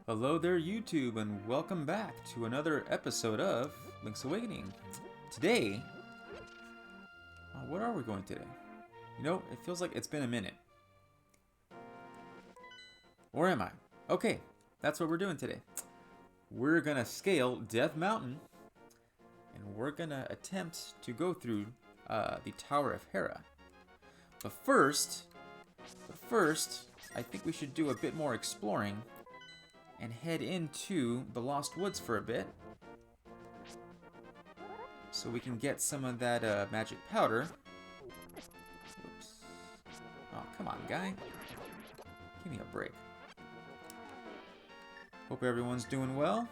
Hello there, YouTube, and welcome back to another episode of Link's Awakening. Today, where are we going today? You know, it feels like it's been a minute. Or am I? Okay, that's what we're doing today. We're gonna scale Death Mountain, and we're gonna attempt to go through the Tower of Hera. But first, I think we should do a bit more exploring and head into the Lost Woods for a bit, so we can get some of that magic powder. Oops. Oh, come on, guy. Give me a break. Hope everyone's doing well.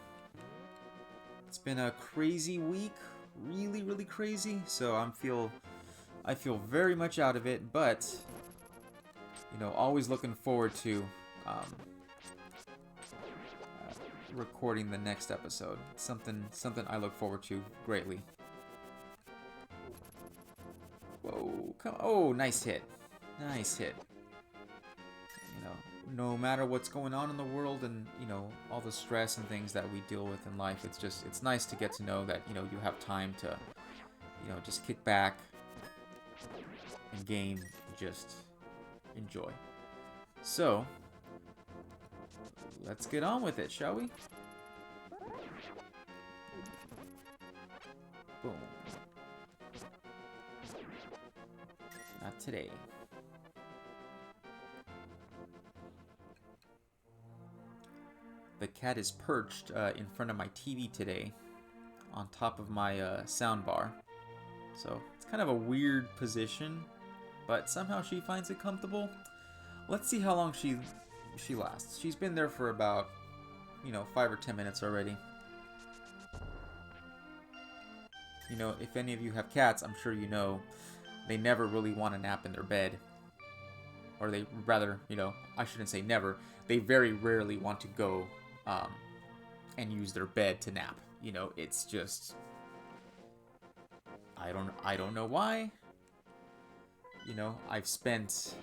It's been a crazy week, really crazy. So I feel very much out of it, but you know, always looking forward to recording the next episode. Something I look forward to greatly. Whoa, come on. Oh, nice hit. Nice hit. You know, no matter what's going on in the world and, you know, all the stress and things that we deal with in life, it's nice to get to know that, you know, you have time to, you know, just kick back and game, just enjoy. So, let's get on with it, shall we? Boom. Not today. The cat is perched in front of my TV today, on top of my soundbar. So it's kind of a weird position, but somehow she finds it comfortable. Let's see how long she lasts. She's been there for about, you know, 5 or 10 minutes already. You know, if any of you have cats, I'm sure you know they never really want to nap in their bed. Or they rather, you know, I shouldn't say never. They very rarely want to go and use their bed to nap. You know, it's just, I don't know why. You know, I've spent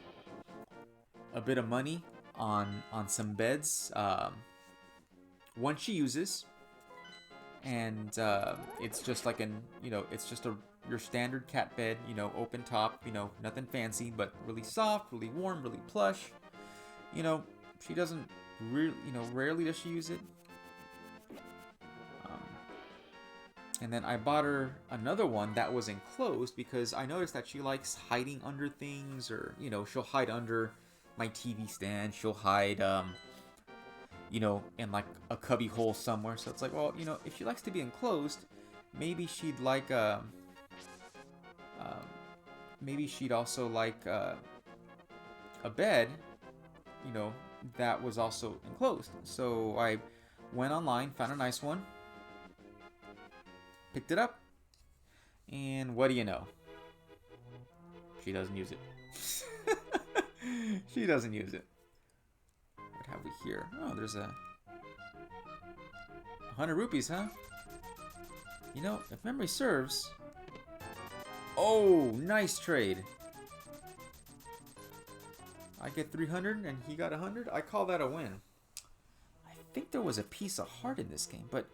a bit of money on some beds. One she uses, and it's just like it's just your standard cat bed. You know, open top. You know, nothing fancy, but really soft, really warm, really plush. You know, she doesn't really, you know, rarely does she use it. And then I bought her another one that was enclosed because I noticed that she likes hiding under things, or, you know, she'll hide under my TV stand. She'll hide, you know, in like a cubby hole somewhere. So it's like, well, you know, if she likes to be enclosed, maybe she'd like, maybe she'd also like a bed, you know, that was also enclosed. So I went online, found a nice one, picked it up, and what do you know? She doesn't use it. She doesn't use it. What have we here? Oh, there's 100 rupees, huh? You know, if memory serves... Oh, nice trade. I get 300 and he got 100. I call that a win. I think there was a piece of heart in this game, but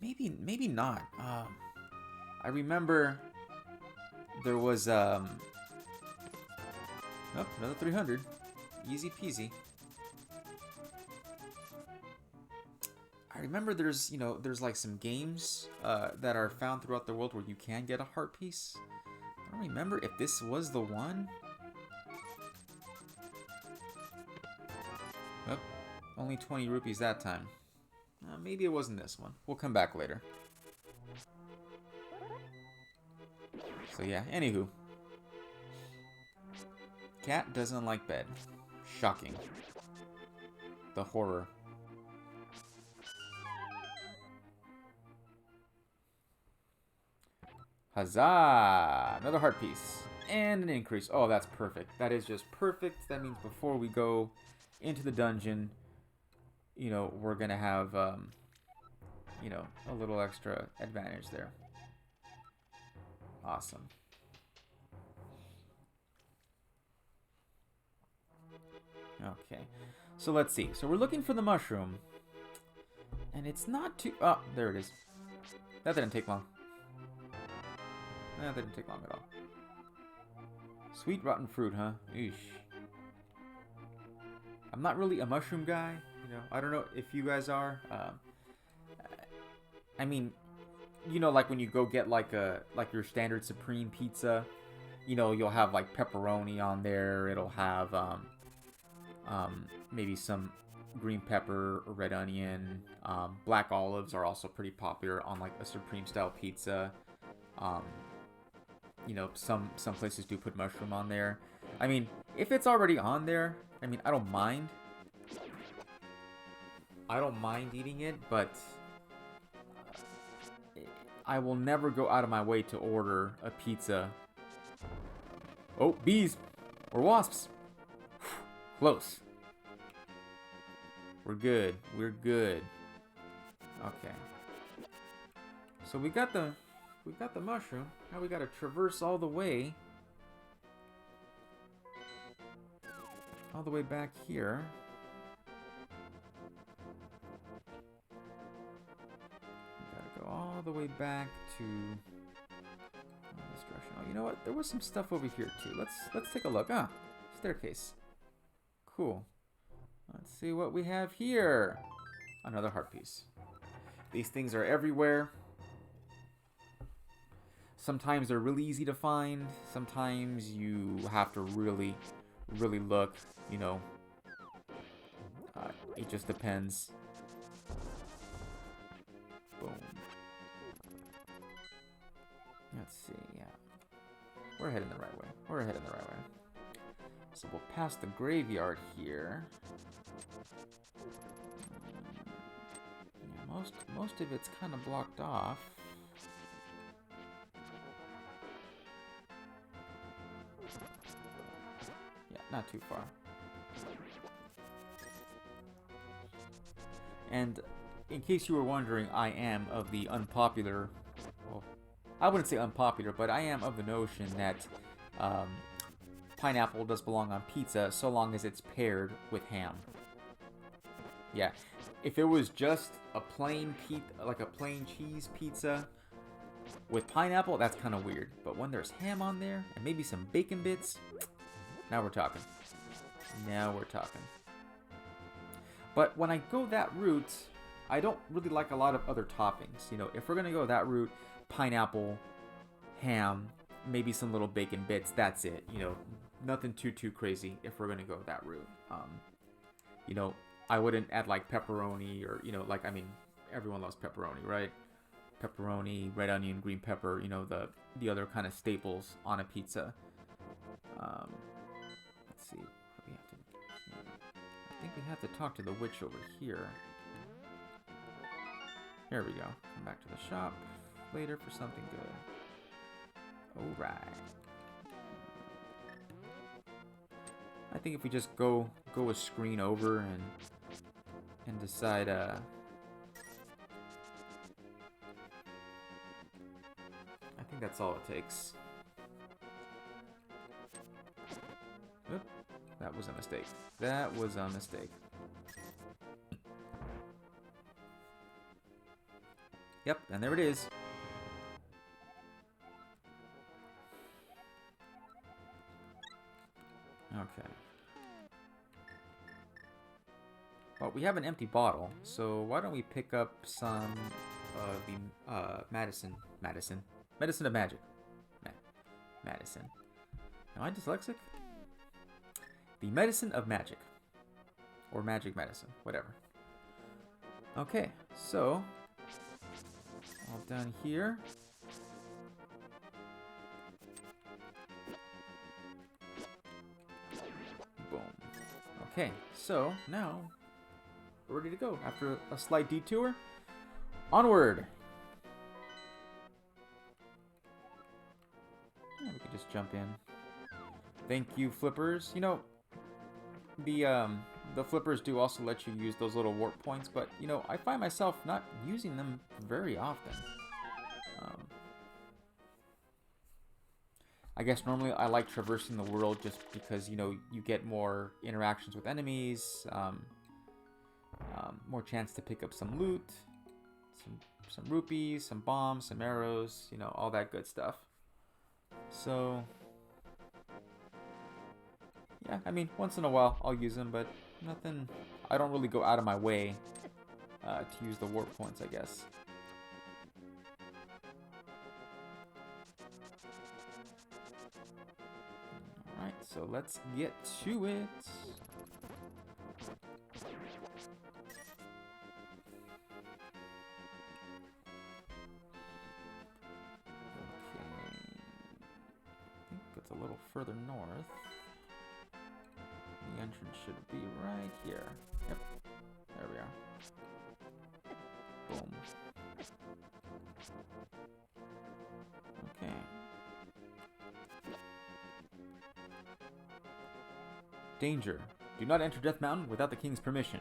maybe not. I remember there was oh, another 300. Easy peasy. I remember there's like some games that are found throughout the world where you can get a heart piece. I don't remember if this was the one. Oh, only 20 rupees that time. Maybe it wasn't this one. We'll come back later. So yeah, anywho. Cat doesn't like bed. Shocking. The horror. Huzzah! Another heart piece. And an increase. Oh, that's perfect. That is just perfect. That means before we go into the dungeon, you know, we're gonna have, you know, a little extra advantage there. Awesome. Okay, so let's see. So we're looking for the mushroom. And it's not too... Oh, there it is. That didn't take long. That didn't take long at all. Sweet rotten fruit, huh? Eesh. I'm not really a mushroom guy. You know, I don't know if you guys are. I mean, you know, like when you go get like your standard supreme pizza, you know, you'll have like pepperoni on there. It'll have maybe some green pepper or red onion. Black olives are also pretty popular on like a supreme style pizza. You know, some places do put mushroom on there. I mean, if it's already on there, I mean, I don't mind. I don't mind eating it, but I will never go out of my way to order a pizza. Oh, bees or wasps. Close. We're good. We're good. Okay. So we got the mushroom. Now we got to traverse all the way back here. We got to go all the way back to this direction. Oh, you know what? There was some stuff over here too. Let's take a look. Ah, staircase. Cool. Let's see what we have here. Another heart piece. These things are everywhere. Sometimes they're really easy to find. Sometimes you have to really, really look. You know, it just depends. Boom. Let's see. Yeah, we're heading the right way. We're heading the right way. So we'll pass the graveyard here. Yeah, most of it's kind of blocked off. Yeah, not too far. And in case you were wondering, I am of the unpopular, well, I wouldn't say unpopular, but I am of the notion that pineapple does belong on pizza so long as it's paired with ham. Yeah, if it was just a plain like a plain cheese pizza with pineapple, that's kind of weird. But when there's ham on there and maybe some bacon bits, now we're talking. Now we're talking. But when I go that route, I don't really like a lot of other toppings. You know, if we're gonna go that route, pineapple, ham, maybe some little bacon bits, that's it. You know, nothing too crazy if we're gonna go that route. You know, I wouldn't add like pepperoni or, you know, like, I mean, everyone loves pepperoni, right? Pepperoni, red onion, green pepper, you know, the other kind of staples on a pizza. Let's see. What do we have to do here? I think we have to talk to the witch over here. Here we go. Come back to the shop later for something good. Alright. I think if we just go a screen over and decide I think that's all it takes. Oop, that was a mistake. That was a mistake. Yep, and there it is. Okay. Well, we have an empty bottle, so why don't we pick up some of the medicine of magic. Medicine. Am I dyslexic? The medicine of magic. Or magic medicine, whatever. Okay, so all done here. Boom. Okay, so now we're ready to go. After a slight detour, onward. Yeah, we can just jump in. Thank you, flippers. You know, the flippers do also let you use those little warp points, but you know, I find myself not using them very often. I guess normally I like traversing the world just because, you know, you get more interactions with enemies, more chance to pick up some loot. some rupees, some bombs, some arrows, you know, all that good stuff. So, yeah, I mean, once in a while I'll use them, but nothing. I don't really go out of my way to use the warp points, I guess. Alright, so let's get to it. A little further north. The entrance should be right here. Yep. There we are. Boom. Okay. Danger. Do not enter Death Mountain without the king's permission.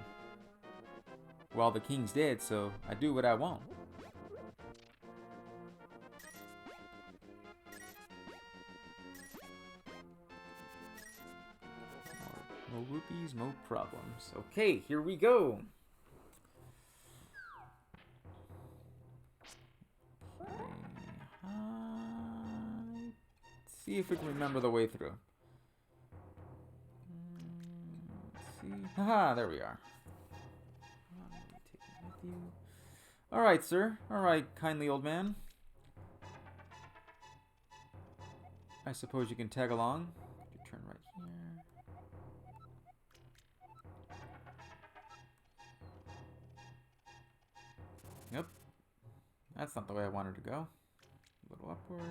Well, the king's dead, so I do what I want. No rupees, no problems. Okay, here we go. Okay, see if we can remember the way through. Let's see. Haha, there we are. Alright, sir. Alright, kindly old man. I suppose you can tag along. You turn right here. Yep. That's not the way I wanted to go. A little upward.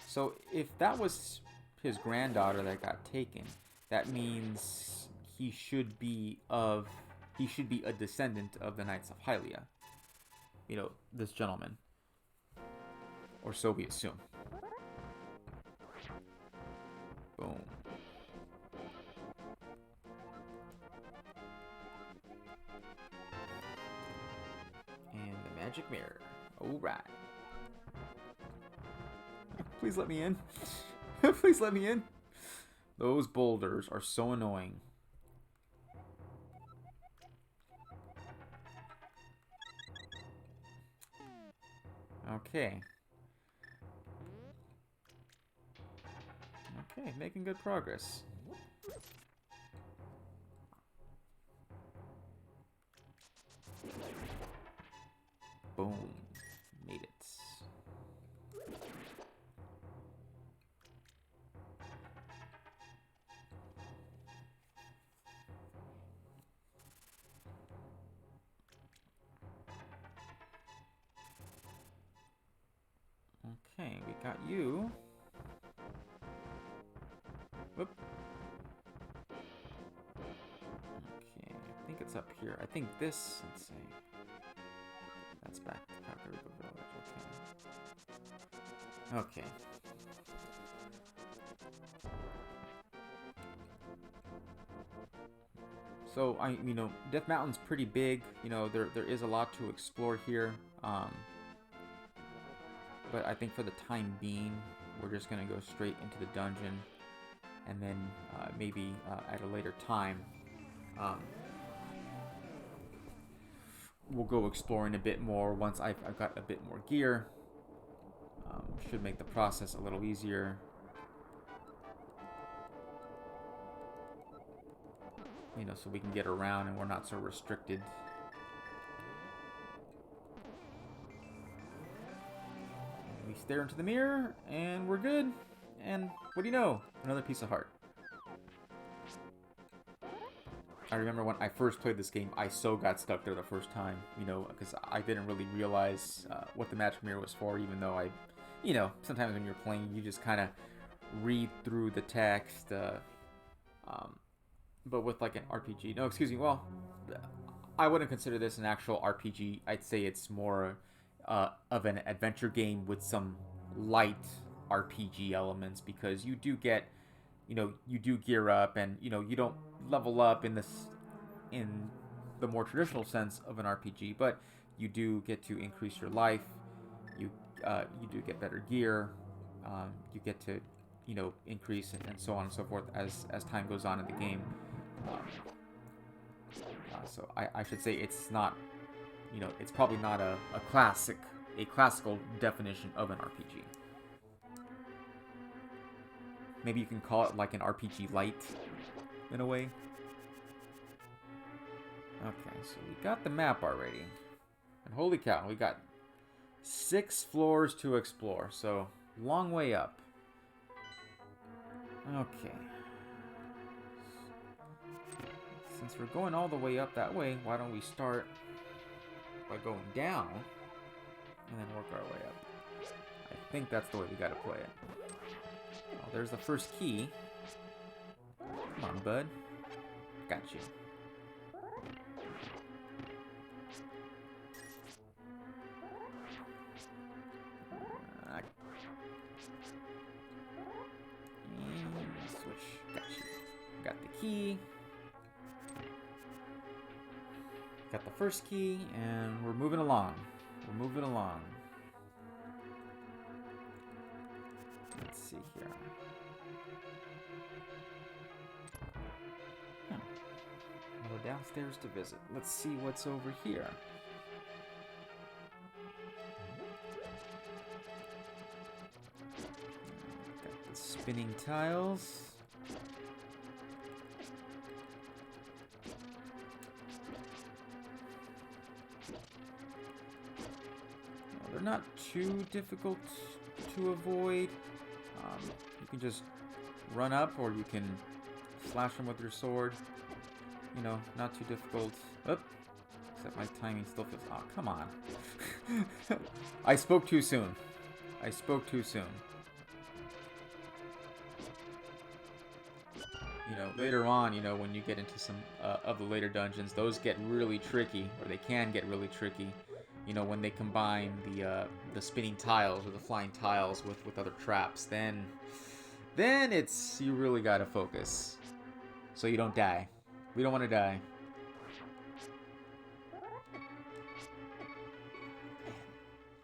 So if that was his granddaughter that got taken, that means he should be a descendant of the Knights of Hylia. You know, this gentleman. Or so we assume. Boom. And the magic mirror. Alright. Please let me in. Please let me in. Those boulders are so annoying. Okay. Okay, making good progress. Boom. Made it. Okay, we got you. Whoop. Okay, I think it's up here. I think this, let's see. That's back to Kakariko Village, okay. Okay. So, you know, Death Mountain's pretty big. You know, there is a lot to explore here. But I think for the time being, we're just going to go straight into the dungeon. And then maybe at a later time, we'll go exploring a bit more once I've got a bit more gear. Should make the process a little easier. You know, so we can get around and we're not so restricted. We stare into the mirror, and we're good. And what do you know? Another piece of heart. I remember when I first played this game, I so got stuck there the first time, you know, because I didn't really realize what the magic mirror was for, even though you know, sometimes when you're playing, you just kind of read through the text, but with like an RPG. No, excuse me, well, I wouldn't consider this an actual RPG. I'd say it's more of an adventure game with some light RPG elements, because you do get, you know, you do gear up, and you know, you don't level up in the more traditional sense of an RPG, but you do get to increase your life. You do get better gear. You get to you know, increase and so on and so forth as time goes on in the game. So I should say it's not, you know, it's probably not a classical definition of an RPG. Maybe you can call it like an RPG light, in a way. Okay, so we got the map already. And holy cow, we got 6 floors to explore, so long way up. Okay. Since we're going all the way up that way, why don't we start by going down and then work our way up? I think that's the way we gotta play it. Oh, there's the first key. Come on, bud. Got you. And switch. Got you. Got the key. Got the first key, and we're moving along. We're moving along. Let's see here. Oh. I'll go downstairs to visit. Let's see what's over here. Got the spinning tiles. They're not too difficult to avoid. You can just run up, or you can slash them with your sword. You know, not too difficult. Oop. Except my timing still feels... Oh, come on. I spoke too soon. I spoke too soon. You know, later on, you know, when you get into some of the later dungeons, those get really tricky, or they can get really tricky. You know, when they combine the spinning tiles or the flying tiles with other traps, then it's, you really gotta focus so you don't die. We don't want to die.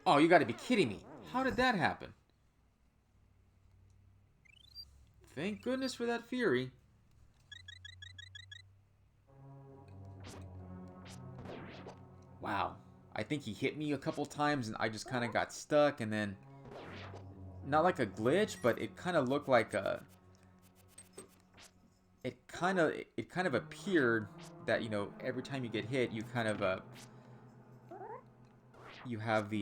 Oh, you gotta be kidding me. How did that happen? Thank goodness for that fury. Wow. I think he hit me a couple times and I just kind of got stuck, and then not like a glitch, but it kind of looked like a it kind of appeared that, you know, every time you get hit, you kind of you have the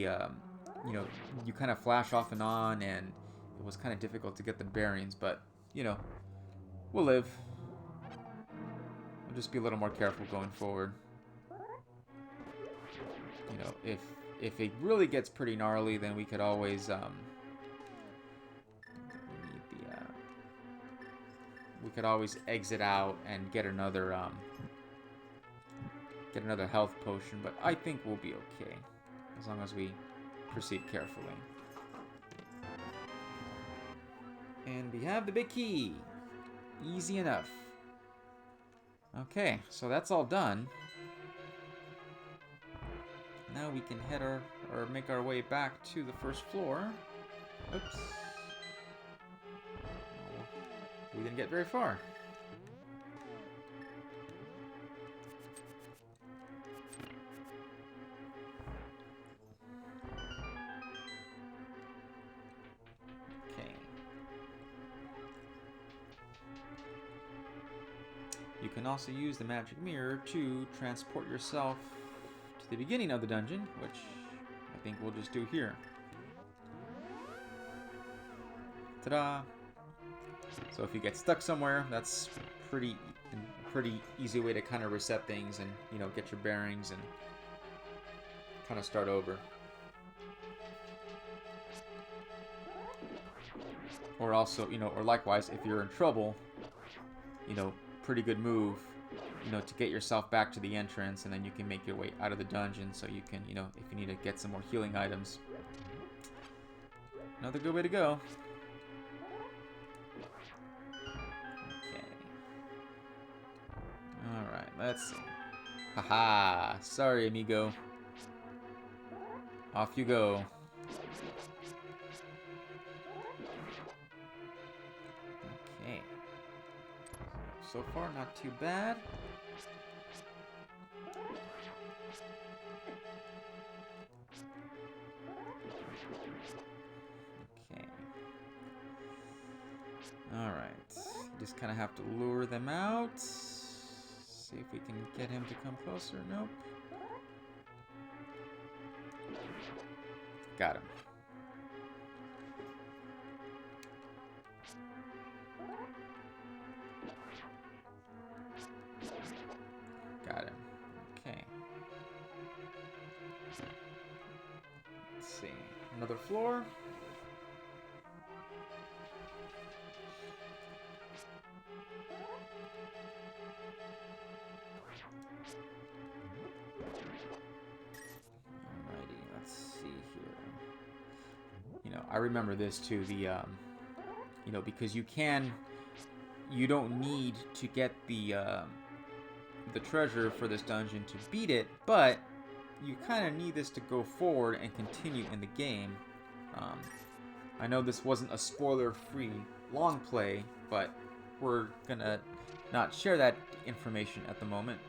you know, you kind of flash off and on, and it was kind of difficult to get the bearings, but you know, we'll live. We'll just be a little more careful going forward. You know, if it really gets pretty gnarly, then we could always we could always exit out and get another health potion. But I think we'll be okay as long as we proceed carefully. And we have the big key. Easy enough. Okay, so that's all done. Now we can head or make our way back to the first floor. Oops. We didn't get very far. Okay. You can also use the magic mirror to transport yourself to the beginning of the dungeon, which I think we'll just do here. Ta-da! So if you get stuck somewhere, that's pretty easy way to kind of reset things and, you know, get your bearings and kind of start over. Or also, you know, or likewise, if you're in trouble, you know, pretty good move, you know, to get yourself back to the entrance, and then you can make your way out of the dungeon, so you can, you know, if you need to get some more healing items. Another good way to go. Okay. Alright, let's see. Haha, sorry amigo. Off you go. So far, not too bad. Okay. Alright. Just kind of have to lure them out. See if we can get him to come closer. Nope. Got him. Got him. Okay. Let's see. Another floor. Alrighty, let's see here. You know, I remember this too, the, you know, because you don't need to get the treasure for this dungeon to beat it, but you kind of need this to go forward and continue in the game. I know this wasn't a spoiler-free long play, but we're gonna not share that information at the moment.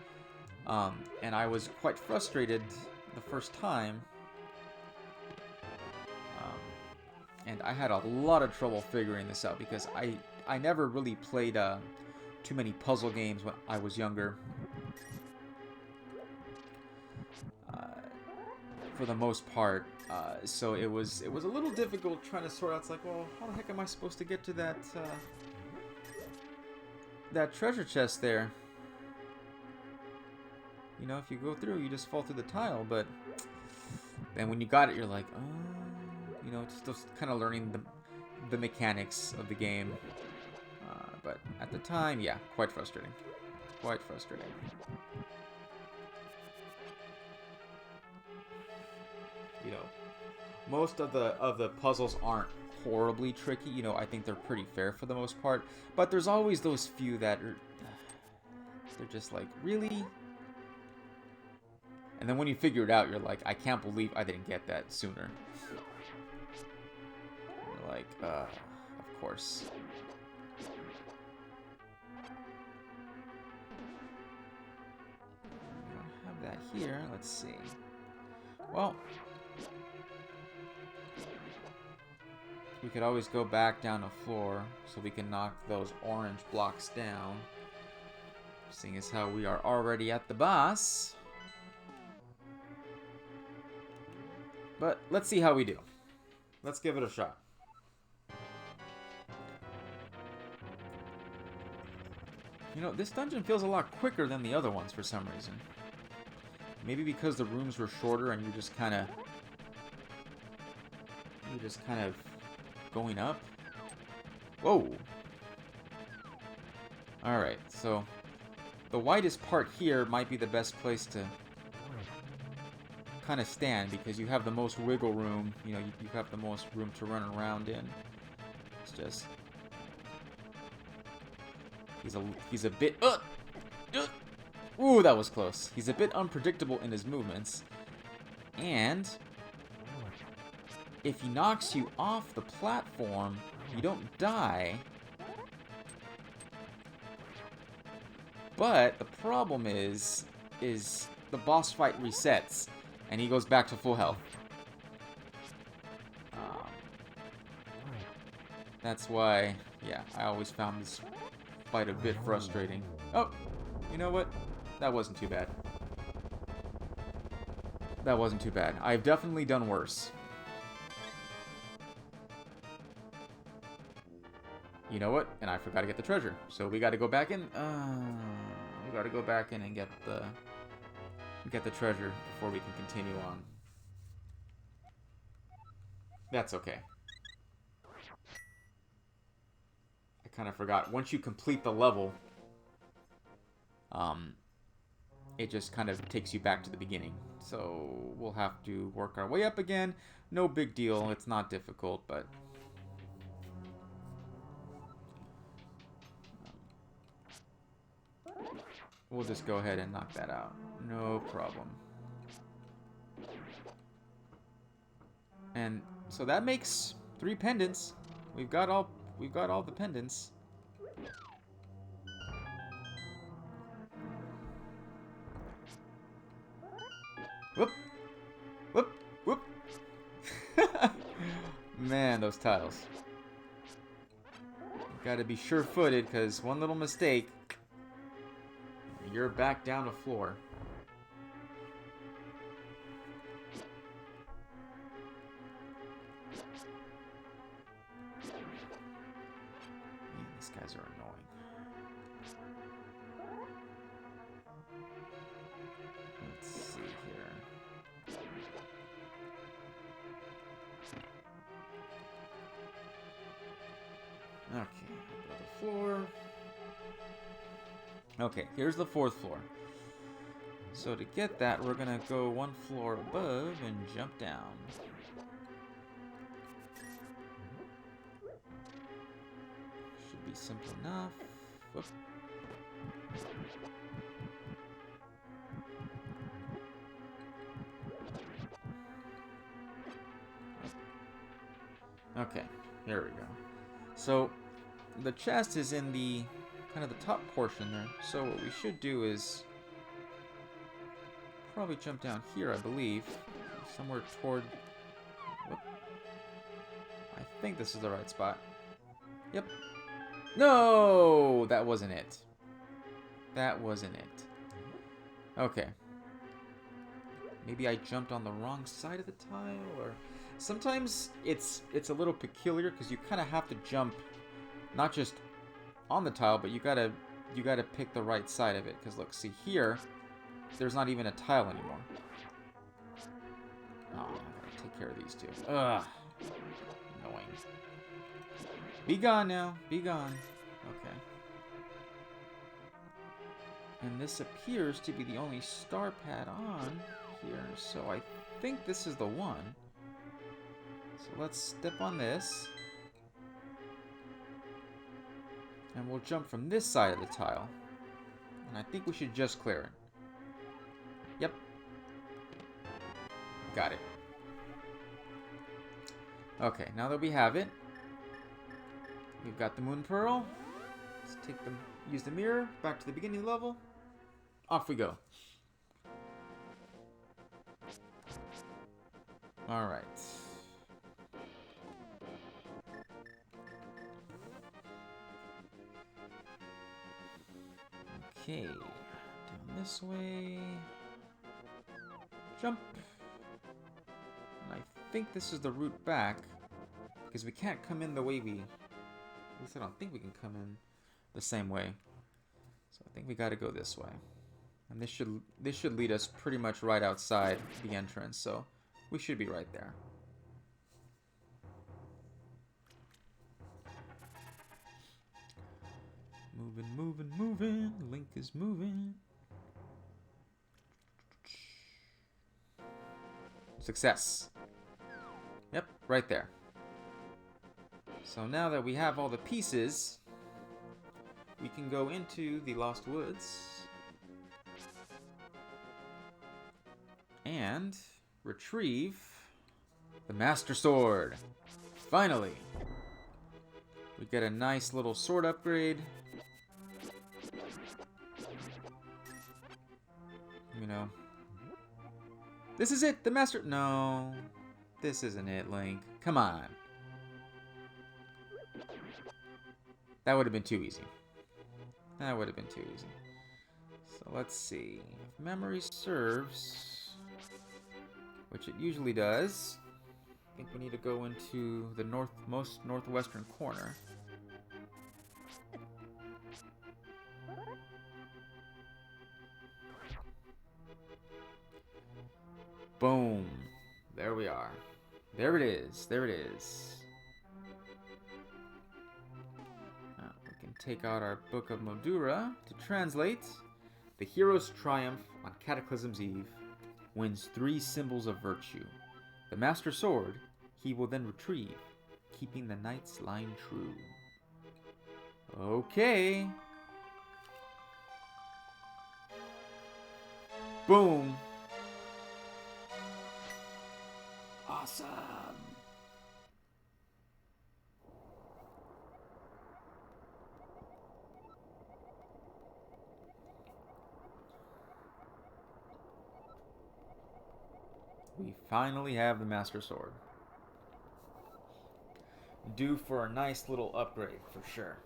And I was quite frustrated the first time, and I had a lot of trouble figuring this out because I never really played too many puzzle games when I was younger. For the most part, so it was a little difficult trying to sort out. It's like, well, how the heck am I supposed to get to that treasure chest there? You know, if you go through, you just fall through the tile. But then when you got it, you're like, oh, you know, just kind of learning the mechanics of the game. But at the time, yeah, quite frustrating. Quite frustrating. You know, most of the puzzles aren't horribly tricky. You know, I think they're pretty fair for the most part. But there's always those few that are, they're just like, really? And then when you figure it out, you're like, I can't believe I didn't get that sooner. You're like, of course. We don't have that here. Let's see. Well, we could always go back down a floor so we can knock those orange blocks down. Seeing as how we are already at the boss. But let's see how we do. Let's give it a shot. You know, this dungeon feels a lot quicker than the other ones for some reason. Maybe because the rooms were shorter and you're just kind of going up. Whoa. Alright, so the widest part here might be the best place to kind of stand because you have the most wiggle room. You know, you have the most room to run around in. It's just he's a bit ooh, that was close. He's a bit unpredictable in his movements. And if he knocks you off the platform, you don't die. But the problem is the boss fight resets, and he goes back to full health. That's why, yeah, I always found this fight a bit frustrating. Oh, you know what? That wasn't too bad. That wasn't too bad. I've definitely done worse. You know what? And I forgot to get the treasure. So we got to go back in. We got to go back in and get the treasure before we can continue on. That's okay. I kind of forgot. Once you complete the level, it just kind of takes you back to the beginning. So we'll have to work our way up again. No big deal. It's not difficult, but we'll just go ahead and knock that out. No problem. And so that makes 3 pendants. We've got all the pendants. Whoop. Whoop. Whoop. Man, those tiles. Gotta be sure-footed, because one little mistake, you're back down to floor. Man, these guys are annoying. Let's see here. Okay, go to the floor. Okay, here's the 4th floor. So to get that, we're gonna go 1 floor above and jump down. Should be simple enough. Whoop. Okay, here we go. So the chest is in the kind of the top portion there. So what we should do is probably jump down here, I believe. Somewhere toward... Whoop. I think this is the right spot. Yep. No! That wasn't it. That wasn't it. Okay. Maybe I jumped on the wrong side of the tile, or... Sometimes it's a little peculiar, because you kind of have to jump not just on the tile, but you gotta pick the right side of it. Because look, see here, there's not even a tile anymore. Oh, I gotta take care of these two. Ugh. Annoying. Be gone now. Be gone. Okay. And this appears to be the only star pad on here. So I think this is the one. So let's step on this. And we'll jump from this side of the tile. And I think we should just clear it. Yep. Got it. Okay, now that we have it, we've got the Moon Pearl. Let's take them, use the mirror, back to the beginning level. Off we go. Alright. Okay, down this way. Jump. And I think this is the route back, because we can't come in the way we... At least I don't think we can come in the same way. So I think we got to go this way. And this should lead us pretty much right outside the entrance, so we should be right there. Moving, moving, moving. Link is moving. Success. Yep, right there. So now that we have all the pieces, we can go into the Lost Woods and retrieve the Master Sword. Finally! We get a nice little sword upgrade. You know. This is it! The Master... No. This isn't it, Link. Come on. That would have been too easy. That would have been too easy. So let's see. If memory serves, which it usually does, I think we need to go into the most northwestern corner. Boom. There we are. There it is. There it is. We can take out our Book of Modura to translate. The hero's triumph on Cataclysm's Eve wins 3 symbols of virtue. The Master Sword he will then retrieve, keeping the knight's line true. Okay. Boom. Awesome. we finally have the Master Sword. Due for a nice little upgrade, for sure.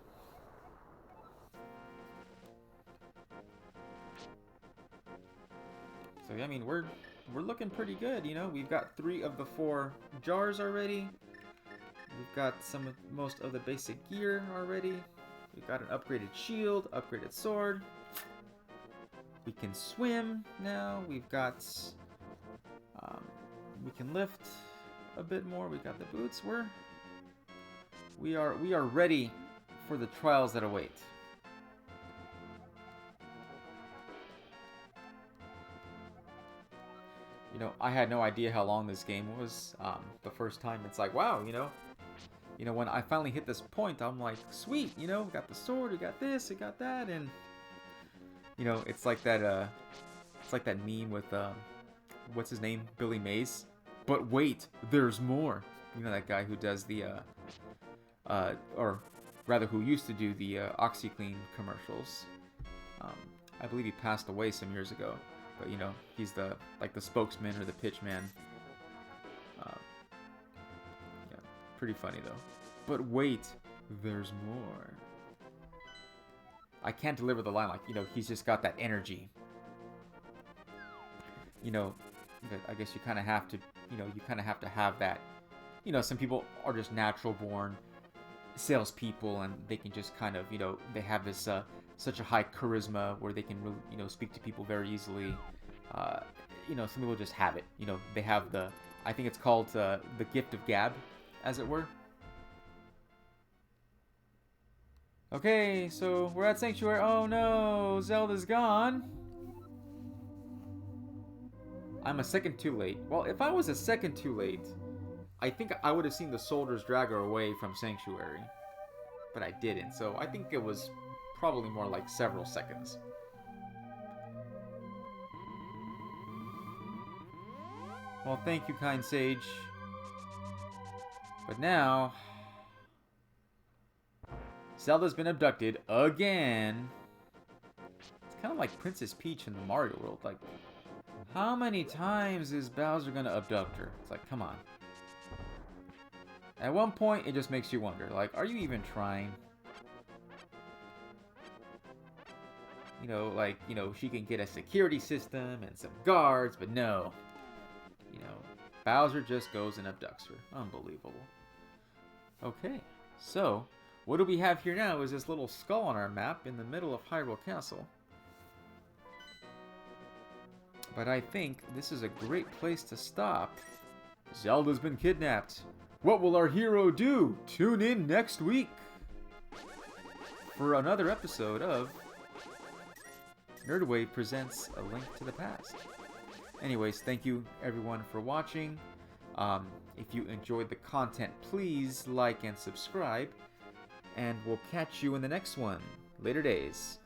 So, I mean, we're looking pretty good, you know? We've got 3 of the 4 jars already. We've got most of the basic gear already. We've got an upgraded shield, upgraded sword. We can swim now. We've got... we can lift a bit more. We got the boots. We are ready for the trials that await. You know, I had no idea how long this game was. The first time, it's like, wow, you know, when I finally hit this point, I'm like, sweet, you know, we got the sword, we got this, we got that, and you know, it's like that meme with what's his name, Billy Mays. But wait, there's more. You know, that guy who does the or rather, who used to do the OxyClean commercials. I believe he passed away some years ago. But you know, he's the spokesman or the pitchman. Yeah, pretty funny though. But wait, there's more. I can't deliver the line like, you know, he's just got that energy. You know, I guess you kind of have to, you know, have that. You know, some people are just natural born salespeople, and they can just kind of, you know, they have this such a high charisma where they can really, you know, speak to people very easily. You know, some people just have it. You know, they have I think it's called the gift of gab, as it were. Okay, so we're at Sanctuary. Oh no, Zelda's gone. I'm a second too late. Well, if I was a second too late, I think I would have seen the soldiers drag her away from Sanctuary. But I didn't, so I think it was probably more like several seconds. Well, thank you, kind sage. But now... Zelda's been abducted again. It's kind of like Princess Peach in the Mario world. Like, how many times is Bowser gonna abduct her? It's like, come on. At one point, it just makes you wonder, like, are you even trying? You know, like, you know, she can get a security system and some guards, but no. You know, Bowser just goes and abducts her. Unbelievable. Okay, so, what do we have here now is this little skull on our map in the middle of Hyrule Castle. But I think this is a great place to stop. Zelda's been kidnapped. What will our hero do? Tune in next week for another episode of Nerdwave Presents A Link to the Past. Anyways, thank you everyone for watching. If you enjoyed the content, please like and subscribe. And we'll catch you in the next one. Later days.